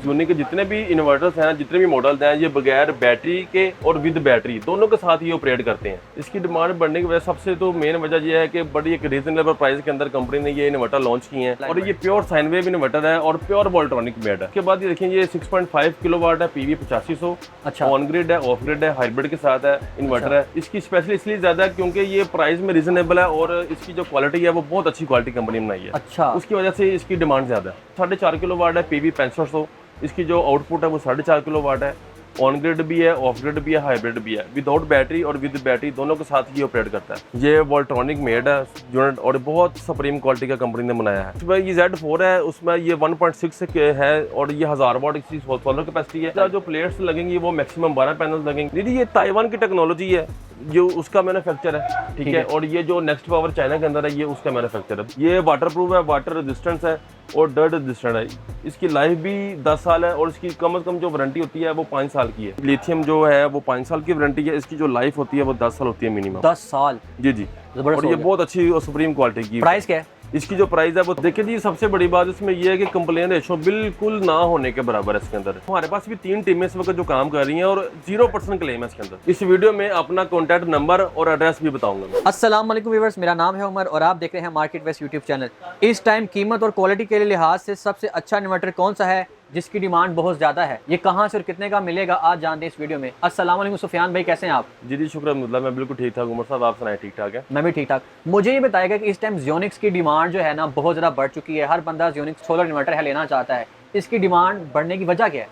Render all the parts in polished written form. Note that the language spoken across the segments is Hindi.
यूनिक के जितने भी इन्वर्टर्स हैं, जितने भी मॉडल्स हैं, ये बगैर बैटरी के और विद बैटरी दोनों के साथ ही ऑपरेट करते हैं। इसकी डिमांड बढ़ने की वजह सबसे तो मेन वजह यह है कि बड़ी एक रीजनेबल प्राइस के अंदर कंपनी ने ये इन्वर्टर लॉन्च किए हैं और ये प्योर साइन वेव इन्वर्टर है और प्योर वोल्ट्रॉनिक मेड है। उसके बाद ये देखिए ये 6.5 किलोवाट है, PV 8500। अच्छा, ऑन ग्रिड है, ऑफ ग्रिड है, हाइब्रिड के साथ है, इन्वर्टर है। इसकी स्पेशल इसलिए ज्यादा है क्योंकि ये प्राइस में रीजनेबल है और इसकी जो क्वालिटी है वो बहुत अच्छी क्वालिटी कंपनी ने बनाई है। अच्छा, उसकी वजह से इसकी डिमांड ज्यादा है। 4.5 किलोवाट है, PV 6500। इसकी जो आउटपुट है वो 4.5 किलोवाट है। ऑन ग्रिड भी है, ऑफ ग्रिड भी है, हाइब्रिड भी है। विदाउट बैटरी और विद बैटरी दोनों के साथ ही ऑपरेट करता है। ये वोल्ट्रॉनिक मेड है यूनिट और बहुत सुप्रीम क्वालिटी का कंपनी ने बनाया है। इसमें ये Z4 है, उसमें ये 1.6 है और ये 1000 वाट इसकी सोलर कैपेसिटी है। जो प्लेट्स लगेंगी वो मैक्सिमम 12 पैनल लगेंगे। दीदी ये ताइवान की टेक्नोलॉजी है, जो उसका मैन्युफैक्चर है, ठीक है। और ये जो नेक्स्ट पावर चाइना के अंदर है, ये उसका मैन्युफैक्चर है। ये वाटर प्रूफ है, वाटर रेजिस्टेंस है और डर्ट रेजिस्टेंट है। इसकी लाइफ भी 10 साल है और इसकी कम से कम जो वारंटी होती है वो 5 साल की है। लिथियम जो है वो 5 साल की वारंटी है। इसकी जो लाइफ होती है वो 10 साल होती है मिनिमम। 10 साल? जी जी। और ये बहुत अच्छी और सुप्रीम क्वालिटी की। प्राइस क्या है इसकी? जो प्राइस है वो देखिए जी, सबसे बड़ी बात इसमें ये है कि कंप्लेन रेशो बिल्कुल ना होने के बराबर है इसके अंदर। हमारे पास भी 3 टीमें इस वक्त जो काम कर रही हैं और 0% क्लेम है इसके अंदर। इस वीडियो में अपना कॉन्टैक्ट नंबर और एड्रेस भी बताऊंगा। अस्सलाम वालेकुम व्यूअर्स, मेरा नाम है उमर और आप देख रहे हैं मार्केट वेस्ट यूट्यूब चैनल। इस टाइम कीमत और क्वालिटी के लिहाज से सबसे अच्छा इन्वर्टर कौन सा है जिसकी डिमांड बहुत ज्यादा है, ये कहां से और कितने का मिलेगा, आज जानते हैं इस वीडियो में। अस्सलाम वालेकुम सुफियान भाई, कैसे हैं आप? जी जी, शुक्र अल्हम्दुलिल्लाह, मैं बिल्कुल ठीक ठाक। उमर साहब आप सुनाएं, ठीक ठाक है? मैं भी ठीक ठाक। मुझे ये बताएगा कि इस टाइम ज़ियोनिक्स की डिमांड जो है ना बहुत ज़्यादा बढ़ चुकी है। हर बंदा ज़ियोनिक्स सोलर इन्वर्टर है लेना चाहता है। इसकी डिमांड बढ़ने की वजह क्या है?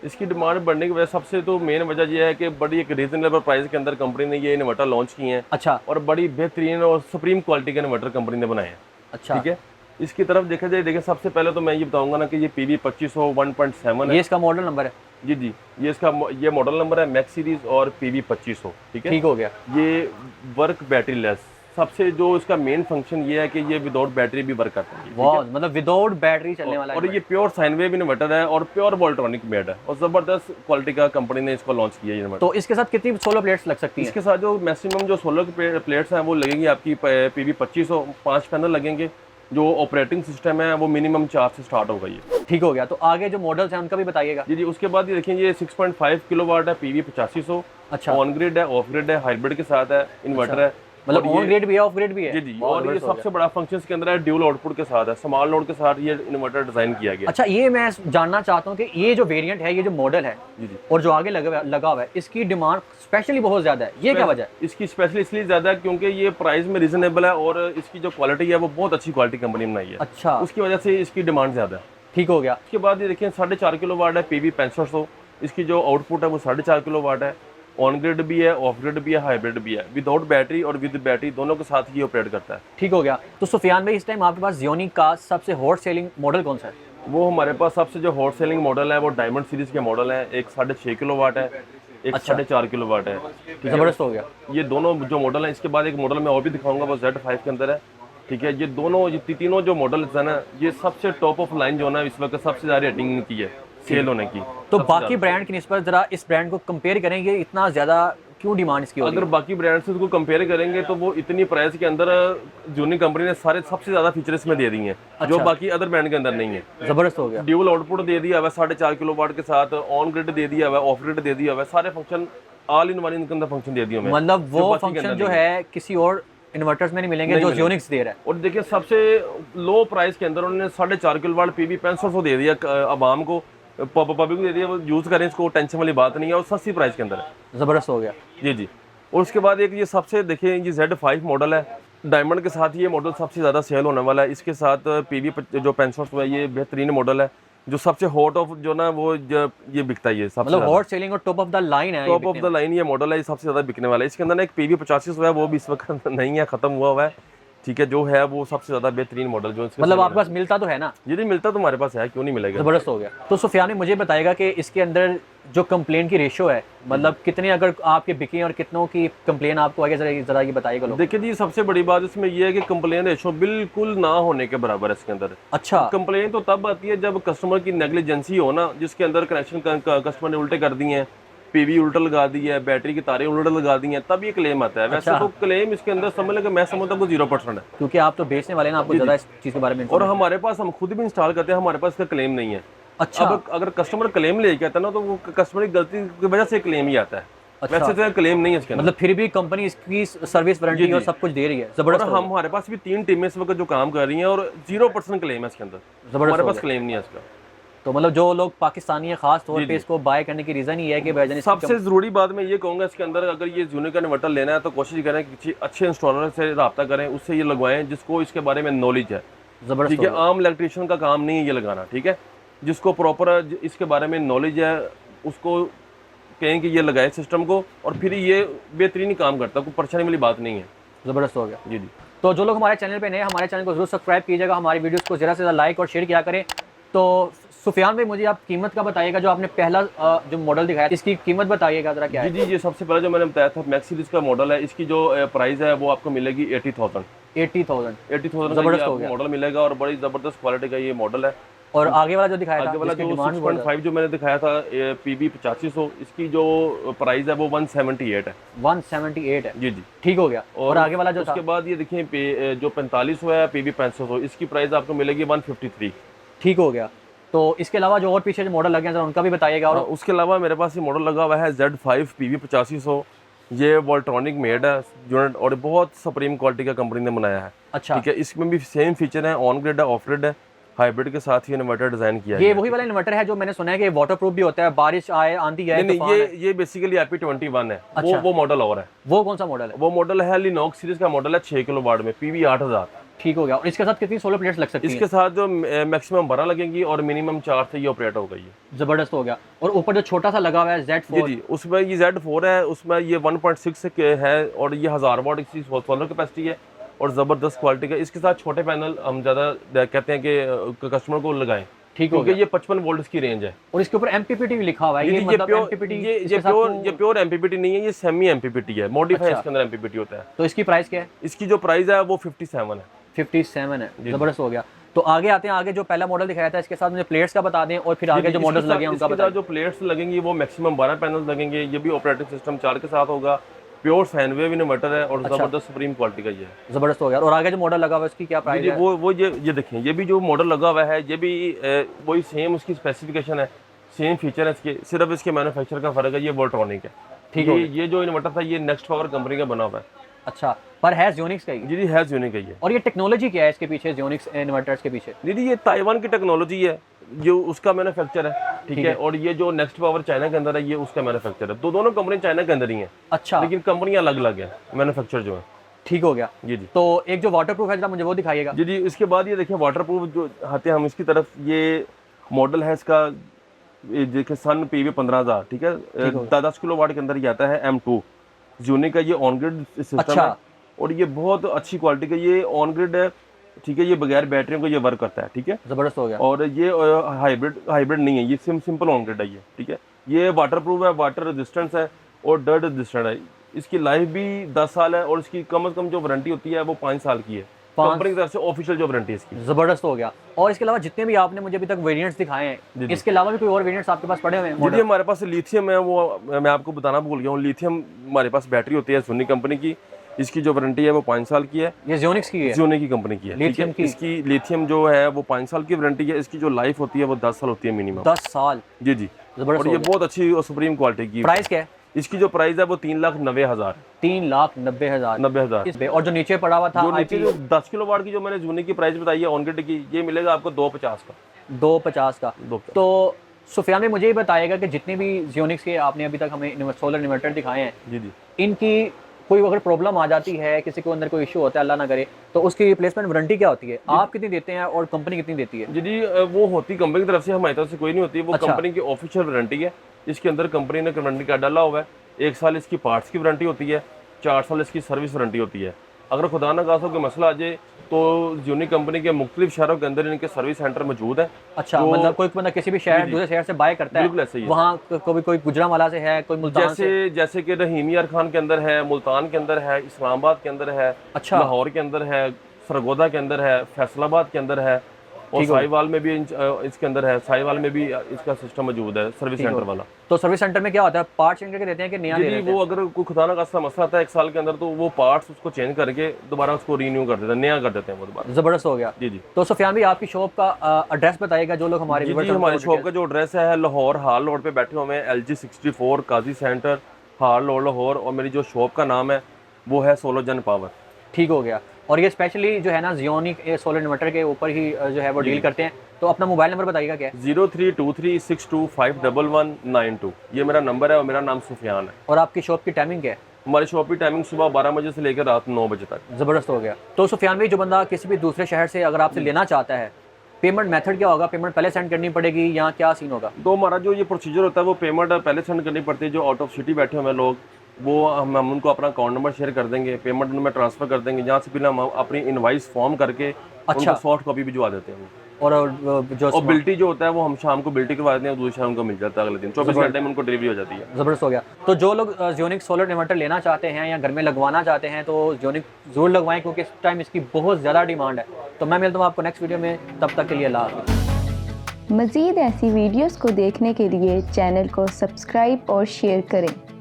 इसकी डिमांड बढ़ने की वजह सबसे तो मेन वजह यह है कि बड़ी एक रीजनेबल प्राइस के अंदर कंपनी ने ये इन्वर्टर लॉन्च किए हैं। अच्छा। और बड़ी बेहतरीन और सुप्रीम क्वालिटी के इन्वर्टर कंपनी ने बनाए हैं। अच्छा, ठीक है। इसकी तरफ देखा जाए, देखिए सबसे पहले तो मैं ये बताऊंगा ना कि ये PV 2500 1.7 है। ये इसका मॉडल नंबर है? जी जी, ये मॉडल नंबर है मैक्स सीरीज और PV 2500। ठीक है, ठीक हो गया। ये वर्क बैटरी लेस। सबसे जो इसका मेन फंक्शन ये है कि ये विदाउट बैटरी भी वर्क करता है। वाह, मतलब विदाउट बैटरी चलने वाला है। और ये प्योर साइन वेव इन्वर्टर है और प्योर वोल्ट्रॉनिक मेड है और जबरदस्त क्वालिटी का कंपनी ने इसको लॉन्च किया है इन्वर्टर। तो इसके साथ कितनी सोलर प्लेट्स लग सकती हैं? इसके साथ जो मैक्सिमम जो सोलर प्लेट्स हैं वो लगेंगी आपकी PV 2500। 5 पैनल लगेंगे। जो ऑपरेटिंग सिस्टम है वो मिनिमम 4 से स्टार्ट होगा ये। ठीक हो गया। तो आगे जो मॉडल्स हैं उनका भी बताइएगा। जी जी। उसके बाद ये देखिए ये 6.5 किलोवाट है, PV 8500। अच्छा। ऑन ग्रिड है, ऑफ ग्रिड है, हाइब्रिड के साथ है, इन्वर्टर है। मतलब ऑन ग्रिड भी है, ऑफ ग्रिड भी है? जी जी। और ये सबसे बड़ा फंक्शन इसके अंदर है ड्यूल आउटपुट के साथ है, स्मॉल लोड के साथ ये इन्वर्टर डिजाइन किया गया। अच्छा, ये मैं जानना चाहता हूँ कि ये जो वेरिएंट है, ये जो मॉडल है जी जी, और जो आगे लगा हुआ है, इसकी डिमांड स्पेशली बहुत ज्यादा है। ये क्या वजह है? इसकी स्पेशली इसलिए ज्यादा है क्योंकि ये प्राइस में रीजनेबल है और इसकी जो क्वालिटी है वो बहुत अच्छी क्वालिटी कंपनी ने बनाई है। अच्छा, उसकी वजह से इसकी डिमांड ज्यादा है। ठीक हो गया। उसके बाद ये देखिए 4.5 किलोवाट है, PV 6500। इसकी जो आउटपुट है वो 4.5 किलोवाट है। ऑन ग्रिड भी है, ऑफ ग्रिड भी है, हाइब्रिड भी है। विदाउट बैटरी और विद बैटरी दोनों के साथ ही ऑपरेट करता है। ठीक हो गया। तो सुफियान भाई, इस टाइम आपके पास ज़ियोनिक का सबसे हॉट सेलिंग मॉडल कौन सा है? वो हमारे पास सबसे जो हॉट सेलिंग मॉडल है वो डायमंड सीरीज के मॉडल है। एक 6.5 किलोवाट है, एक 4.5 किलोवाट है। जबरदस्त हो गया। ये दोनों जो मॉडल है, इसके बाद एक मॉडल मैं और भी दिखाऊंगा वो Z5 के अंदर है। ठीक है, ये दोनों तीनों जो मॉडल्स है ना, ये सबसे टॉप ऑफ लाइन जो है ना इस वक्त सबसे ज्यादा रेटिंग की है सेल होने की। तो बाकी ब्रांड की निस्बत जरा इस ब्रांड को कंपेयर करेंगे, इतना ज्यादा क्यों डिमांड इसकी हो रही है? अगर बाकी ब्रांड से उसको कंपेयर करेंगे तो वो इतनी प्राइस के अंदर जूनी कंपनी ने सारे सबसे ज्यादा फीचर इसमें दे दिए हैं। अच्छा। जो बाकी अदर ब्रांड के अंदर नहीं है। जबरदस्त हो गया। ड्यूल आउटपुट दे दिया हुआ 4.5 किलोवाट के साथ, ऑन ग्रिड दे दिया हुआ, ऑफ ग्रिड दे दिया हुआ, सारे फंक्शन ऑल इन वन इनके अंदर फंक्शन दे दिए हुए हैं। मतलब वो फंक्शन जो है किसी और इन्वर्टर्स में नहीं मिलेंगे जो ज़ियोनिक्स दे रहा है। और देखिए सबसे लो प्राइस के अंदर उन्होंने 4.5 किलोवाट PV 6500 दे दिया आवाम को, पब्लिक को दे दिया। वो यूज करें, इसको टेंशन वाली बात नहीं है और सस्ती प्राइस के अंदर है। जबरदस्त हो गया। जी जी। और उसके बाद एक ये सबसे देखिए ये Z5 मॉडल है, डायमंड के साथ ये मॉडल सबसे ज़्यादा सेल होने वाला है। इसके साथ PV जो 6500 है ये बेहतरीन मॉडल है, जो सबसे हॉट ऑफ जो ना वो ये बिकता है। ये सबसे मतलब हॉट सेलिंग और टॉप ऑफ द लाइन है, टॉप ऑफ द लाइन ये मॉडल है, ये सबसे ज़्यादा बिकने वाला है। इसके अंदर ना एक PV 8500 है, वो भी इस वक्त नहीं है, खत्म हुआ है। ठीक है, जो है वो सबसे ज्यादा बेहतरीन मॉडल जो मतलब आपके पास मिलता तो है ना? यदि मिलता तो हमारे पास है, क्यों नहीं मिलेगा। जबरदस्त हो गया। तो सुफियान ने मुझे बताएगा कि इसके अंदर जो कंप्लेन की रेशो है, मतलब कितने अगर आपके बिके और कितनों की कंप्लेन आपको आगे जरा ये बताइएगा लोग। देखिए जी, सबसे बड़ी बात इसमें ये है कि कंप्लेन रेशो बिल्कुल ना होने के बराबर है इसके अंदर। अच्छा। कंप्लेन तो तब आती है जब कस्टमर की नेग्लिजेंसी हो ना, जिसके अंदर कनेक्शन कस्टमर ने उल्टे कर दिए हैं, PV उल्टा लगा दी है, बैटरी की तारें उल्टा लगा दी हैं, तब ये क्लेम आता है। वैसे तो क्लेम इसके अंदर समझ लगे, मैं समझता हूँ 0% है, क्योंकि आप तो बेचने वाले ना, आपको ज्यादा इस चीज के बारे में। और हमारे पास हम खुद भी इंस्टॉल करते हैं, हमारे पास इसका क्लेम नहीं है। अच्छा। अब अगर कस्टमर क्लेम लेके आता है ना तो वो कस्टमर की गलती की वजह से क्लेम ही आता है। अच्छा। वैसे तो क्लेम नहीं है इसके अंदर। मतलब फिर भी कंपनी इसकी सर्विस वारंटी जी, और जी। सब कुछ दे रही है, और जबरदस्त हो हमारे पास भी 3 टीमें इस वक्त जो काम कर रही हैं और 0% क्लेम है इसके अंदर। जबरदस्त हमारे हो पास गया। क्लेम नहीं है इसका। तो मतलब जो लोग पाकिस्तानी है खास तौर जी, पे जी। इसको बाय करने की रीज़न ही है कि भाईजान इसकी सबसे ज़रूरी बात मैं ये कहूँगा इसके अंदर, अगर ये ज़ूनिक का इन्वर्टर लेना है तो कोशिश करें कि किसी अच्छे इंस्टॉलर से रब्ता करें, उससे ये लगवाएं जिसको इसके बारे में नॉलेज है। ज़बरदस्त ठीक हो है, गया। आम इलेक्ट्रिशियन का काम नहीं है ये लगाना। ठीक है, जिसको प्रॉपर इसके बारे में नॉलेज है उसको कहें कि ये लगाए सिस्टम को, और फिर ये बेहतरीन ही काम करता है, कोई परेशानी वाली बात नहीं है। ज़बरदस्त हो गया। जी, जी। तो जो लोग हमारे चैनल पे नए हैं, हमारे चैनल को जरूर सब्सक्राइब कीजिएगा, हमारी वीडियोस को ज़्यादा से ज़्यादा लाइक और शेयर किया करें। तो सुफियान भाई, मुझे आप कीमत का बताइएगा, जो आपने पहला जो मॉडल दिखाया इसकी कीमत बताइएगा ज़रा क्या जी, है। जी, ये सबसे पहले जो मैंने बताया था मैक्स सीरीज का मॉडल है, इसकी जो प्राइस है वो आपको मिलेगी 80,000। 80,000। 80,000 का ज़बरदस्त ये हो आपको गया। मॉडल मिलेगा और बड़ी ज़बरदस्त क्वालिटी का ये मॉडल है। और आगे वाला जो दिखाया था आगे वाला जिसकी जो डिमांड भी बहुत 6.5 जो मैंने दिखाया था PB 8500, इसकी जो प्राइस है वो 178 है। 178 है। जी, जी। ठीक हो गया। और आगे वाला जो था उसके बाद ये देखिए जो 4500 है PB 500, इसकी प्राइस आपको मिलेगी 153। ठीक हो गया। तो इसके अलावा जो और पीछे जो मॉडल लगे हैं जरा उनका भी बताइएगा। और उसके अलावा मेरे पास ये मॉडल लगा हुआ है Z5 PB 8500। ये वोल्ट्रॉनिक मेड है यूनिट और बहुत सुप्रीम क्वालिटी का कंपनी ने बनाया है। अच्छा। ठीक है, इसमें भी सेम फीचर है, ऑन ग्रिड है, ऑफ ग्रिड है, हाइब्रिड के साथ ही इन्वर्टर डिजाइन किया ये है। वही वाला इन्वर्टर है जो मैंने सुना है कि वाटर प्रूफ भी होता है, बारिश आए आंधी आए नहीं, तूफान नहीं, आए। ये बेसिकली IP21 है। अच्छा। वो मॉडल और है। वो कौन सा मॉडल है? वो मॉडल है लिनॉक्स सीरीज का मॉडल है, 6 किलो वाट में, PV 8000। ठीक हो गया। और इसके साथ कितनी सोलर प्लेट्स लग सकती हैं? इसके साथ जो मैक्सिमम 12 लगेंगी और मिनिमम 4 से ये ऑपरेट होगा ये। जबरदस्त हो गया। और ऊपर जो छोटा सा लगा हुआ है जी, Z4। जी, उसमें ये Z4 है, उसमें ये 1.6 के है और ये 1000 वाट इसकी सोलर कैपेसिटी है और ज़बरदस्त क्वालिटी का। इसके साथ छोटे पैनल हम ज़्यादा कहते हैं कि कस्टमर को लगाएं, ठीक हो क्योंकि गया। ये 55 वोल्ट की रेंज है। और इसके ऊपर MPPT भी लिखा हुआ है। जी, ये जी, मतलब प्योर MPPT ये इसके साथ प्योर MPPT नहीं है, ये सेमी MPPT है, मॉडिफाई अच्छा। इसके अंदर MPPT होता है। तो इसकी प्राइस क्या है? इसकी जो प्राइस है वो 57 है। 57 है। जबरदस्त हो गया। तो आगे आते हैं, आगे जो पहला मॉडल दिखाया था इसके साथ मुझे प्लेट्स का बता दें और फिर आगे जो मॉडल्स लगे हैं उनका इसके बताएं। साथ जो प्लेट्स लगेंगी वो मैक्सिमम 12 पैनल लगेंगे। ये भी ऑपरेटिंग सिस्टम 4 के साथ होगा, प्योर साइन वेव इन्वर्टर है और जबरदस्त सुप्रीम क्वालिटी का ये है। जबरदस्त हो गया। और आगे जो मॉडल लगा हुआ है उसकी क्या प्राइस जी, है? वो ये देखें, ये भी जो मॉडल लगा हुआ है ये भी वही सेम उसकी स्पेसिफिकेशन है, सेम फीचर है इसके, सिर्फ इसके मैन्युफैक्चर का फर्क है। ये वोल्ट्रॉनिक है। ठीक है। ये जो इन्वर्टर था ये नेक्स्ट पावर कंपनी का बना हुआ है। अच्छा, पर है ज़्योनिक्स का ही? जी, जी, है यूनिक है ये। और ये टेक्नोलॉजी क्या है इसके पीछे, ज़्योनिक्स इन्वर्टर्स के पीछे? दीदी ये ताइवान की टेक्नोलॉजी है, जो उसका मैन्युफैक्चर है। ठीक है, और ये जो नेक्स्ट पावर चाइना के अंदर है ये उसका मैन्युफैक्चर है। तो दोनों कंपनी चाइना के अंदर ही है, अच्छा। लेकिन कंपनियां अलग अलग है, मैन्युफैक्चर जो है। ठीक हो गया। जी, जी। तो एक जो वाटर प्रूफ है जरा मुझे वो दिखाइएगा। जी, जी, इसके बाद ये देखिए वाटर प्रूफ जो आते हैं हम इसकी तरफ, ये मॉडल है इसका, देखिए सन PV 15000। ठीक है, 10 किलो वाट के अंदर ये आता है M2 यूनिक का। ये ऑन ग्रिड सिस्टम अच्छा। है और ये बहुत अच्छी क्वालिटी का ये ऑन ग्रिड है। ठीक है, ये बगैर बैटरियों को ये वर्क करता है। ठीक है, जबरदस्त हो गया। और ये हाइब्रिड नहीं है, ये सिंपल ऑन ग्रिड है ये। ठीक है, ये वाटर प्रूफ है, वाटर रेजिस्टेंस है और डर्ट रेजिस्टेंट है। इसकी लाइफ भी 10 साल है और इसकी कम से कम जो वारंटी होती है वो 5 साल की है, कंपनी की तरफ से ऑफिशियल जो वारंटी है इसकी। जबरदस्त हो गया। और इसके अलावा जितने भी आपने मुझे अभी तक वेरिएंट्स दिखाए हैं, इसके अलावा भी कोई और वेरिएंट्स आपके पास पड़े हुए हैं? जी, हमारे पास लिथियम है, वो मैं आपको बताना भूल गया हूँ। लिथियम हमारे पास बैटरी होती है सोनी कंपनी की, इसकी जो वारंटी है वो 5 साल की है। ये ज़्योनिक्स की है? ज़्योनिक की कंपनी की है। लिथियम की? इसकी लिथियम जो है वो 5 साल की वारंटी है। इसकी जो लाइफ होती है वो 10 साल होती है मिनिमम। 10 साल? जी, जी। जबरदस्त। और ये बहुत अच्छी और सुप्रीम क्वालिटी की। प्राइस क्या है इसकी जो प्राइस है वो 3,90,000। 3,90,000। 90,000। और जो नीचे पड़ा हुआ था जो नीचे जो 10 किलो वाट की जो मैंने यूनिक की प्राइस बताई है ऑन ग्रिड की, ये मिलेगा आपको 250 का। 250 का। 250। तो सुफियान में मुझे ही बताइएगा कि जितने भी ज़्योनिक्स के आपने अभी तक हमें सोलर इन्वर्टर दिखाए हैं, जी, जी। इनकी कोई अगर प्रॉब्लम आ जाती है, किसी को अंदर कोई इशू होता है, अल्लाह ना करे, तो उसकी रिप्लेसमेंट वारंटी क्या होती है? आप कितनी देते हैं और कंपनी कितनी देती है? जी, वो होती कंपनी की तरफ से, हमारी तरफ से कोई नहीं होती। वो अच्छा। कंपनी की ऑफिशियल वारंटी है। इसके अंदर कंपनी ने वारंटी कार्ड डाला हुआ है। 1 साल इसकी पार्ट्स की वारंटी होती है, 4 साल इसकी सर्विस वारंटी होती है। अगर खुदा न खास्ता कोई मसला आ जाए तो यूनिक कंपनी के मुख्तलिफ शहरों के अंदर इनके सर्विस सेंटर मौजूद है। अच्छा, मतलब कोई बंदा किसी भी शहर, दूसरे शहर से बाय करता है, बिल्कुल ऐसे ही है। वहाँ कोई गुजरांवाला से है, कोई मुल्तान से? जैसे कि रहीमी यार खान के अंदर है, मुल्तान के अंदर है, इस्लामाबाद के अंदर है, अच्छा। लाहौर के अंदर है, सरगोदा के अंदर है, फैसलाबाद के अंदर है और साहिवाल में भी इसके अंदर है, साहिवाल में भी इसका सिस्टम मौजूद है, सर्विस सेंटर वाला। तो सर्विस सेंटर में क्या होता है, पार्ट चेंज करके देते हैं कि नया दे जी देते हैं? वो अगर कोई खुदा ना खास्ता मसला आता है 1 साल के अंदर, तो वो पार्ट्स उसको चेंज करके दोबारा उसको रीन्यू कर देते हैं, नया कर देते हैं वो दोबारा। जबरदस्त हो गया। जी जी। तो सुफियान भाई आपकी शॉप का एड्रेस बताइएगा जो लोग हमारे जी viewers जी, हैं, हमारी उनको शॉप का जो एड्रेस है लाहौर हाल रोड पे बैठे हुए हैं, LG 64 काजी सेंटर, हाल रोड लाहौर। और मेरी जो शॉप का नाम है वो है सोलोजन पावर। ठीक हो गया। और ये स्पेशली जो है ना जियोनिक सोलर इन्वर्टर के ऊपर ही जो है वो डील करते हैं। तो अपना मोबाइल नंबर बताइएगा क्या है? 032362511192 ये मेरा नंबर है और मेरा नाम सुफियान है। और आपकी शॉप की टाइमिंग क्या है? हमारी शॉप की टाइमिंग सुबह 12 बजे से लेकर रात 9 बजे तक। ज़बरदस्त हो गया। तो सुफियान भाई जो बंदा किसी भी दूसरे शहर से अगर आपसे लेना चाहता है, पेमेंट मेथड क्या होगा? पेमेंट पहले सेंड करनी पड़ेगी या क्या सीन होगा? तो हमारा जो ये प्रोसीजर होता है वो पेमेंट पहले सेंड करनी पड़ती है। जो आउट ऑफ सिटी बैठे हुए हैं लोग, वो हम उनको अपना अकाउंट नंबर शेयर कर देंगे, पेमेंट उनमें ट्रांसफर कर देंगे। जहाँ से पहले हम अपनी इनवाइस फॉर्म करके उनको सॉफ्ट कॉपी भिजवा देते हैं। और जो और बिल्टी जो होता है वो हम शाम को बिल्टी करवा देते हैं, दूसरे शाम को मिल जाता है, अगले दिन 24 घंटे में उनको डिलीवरी हो जाती है। ज़बरदस्त हो गया। तो जो लोग जियोनिक सोलर इन्वर्टर लेना चाहते हैं या घर में लगवाना चाहते हैं तो जियोनिक ज़रूर लगवाएं, क्योंकि इस टाइम इसकी बहुत ज़्यादा डिमांड है। तो मैं मिलता हूँ आपको नेक्स्ट वीडियो में, तब तक के लिए अल्लाह हाफ़िज़। मज़ीद ऐसी वीडियोस को देखने के लिए चैनल को सब्सक्राइब और शेयर करें।